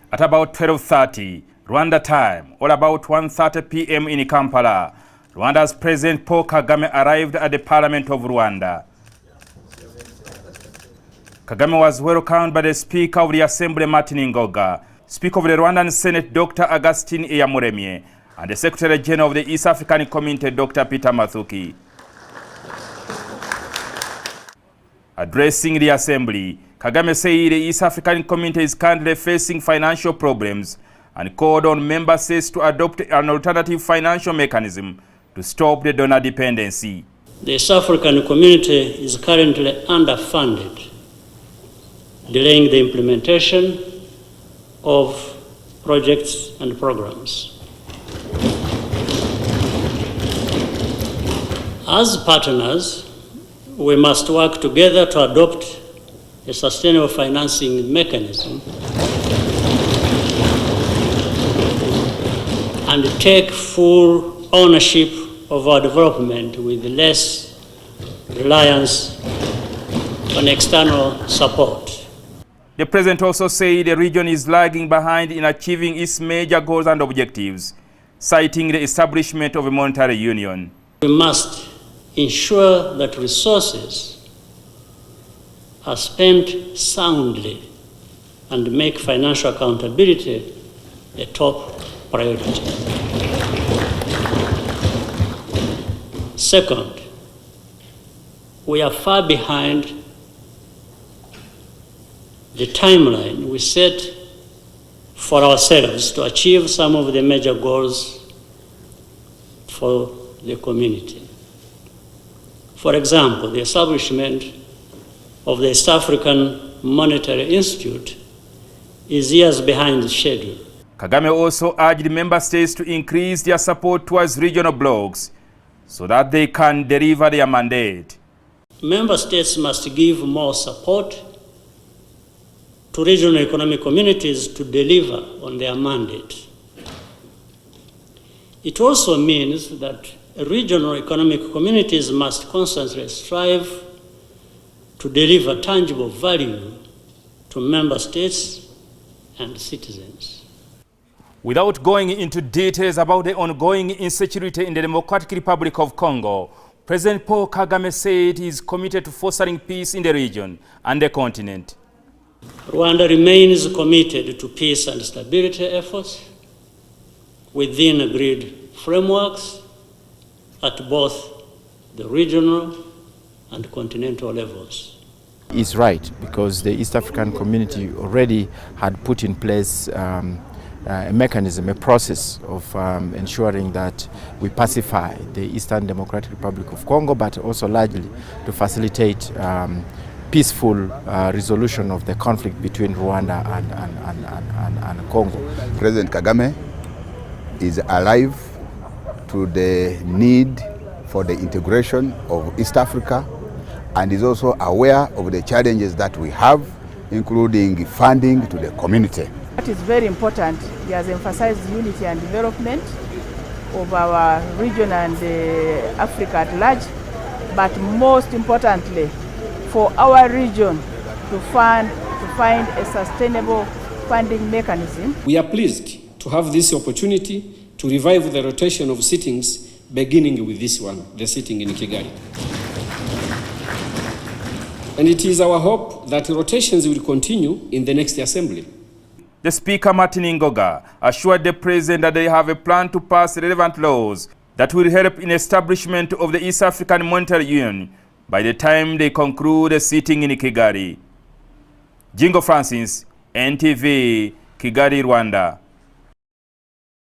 At about 12:30 Rwanda time, or about 1:30 p.m. in Kampala, Rwanda's President Paul Kagame arrived at the Parliament of Rwanda. Kagame was welcomed by the Speaker of the Assembly, Martin Ngoga, Speaker of the Rwandan Senate, Dr. Augustine Iyamuremye, and the Secretary General of the East African Community, Dr. Peter Mathuki. Addressing the Assembly, Kagame said the East African Community is currently facing financial problems and called on member states to adopt an alternative financial mechanism to stop the donor dependency. The East African Community is currently underfunded, delaying the implementation of projects and programs. As partners, we must work together to adopt a sustainable financing mechanism and take full ownership of our development with less reliance on external support. The President also said the region is lagging behind in achieving its major goals and objectives, citing the establishment of a monetary union. We must ensure that resources are spent soundly and make financial accountability a top priority. Second, we are far behind the timeline we set for ourselves to achieve some of the major goals for the community. For example, the establishment of the East African Monetary Institute is years behind schedule. Kagame also urged member states to increase their support towards regional blocs so that they can deliver their mandate. Member states must give more support to regional economic communities to deliver on their mandate. It also means that regional economic communities must constantly strive to deliver tangible value to member states and citizens. Without going into details about the ongoing insecurity in the Democratic Republic of Congo, President Paul Kagame said he is committed to fostering peace in the region and the continent. Rwanda remains committed to peace and stability efforts within agreed frameworks at both the regional and continental levels. It's right, because the East African Community already had put in place a mechanism, a process of ensuring that we pacify the Eastern Democratic Republic of Congo, but also largely to facilitate peaceful resolution of the conflict between Rwanda and Congo. President Kagame is alive to the need for the integration of East Africa and is also aware of the challenges that we have, including funding to the community. That is very important. He has emphasized unity and development of our region and Africa at large, but most importantly, for our region to find a sustainable funding mechanism. We are pleased to have this opportunity to revive the rotation of sittings, beginning with this one, the sitting in Kigali. And it is our hope that rotations will continue in the next assembly. The Speaker, Martin Ngoga, assured the President that they have a plan to pass relevant laws that will help in establishment of the East African Monetary Union by the time they conclude the sitting in Kigali. Jjingo Francis, NTV, Kigali, Rwanda.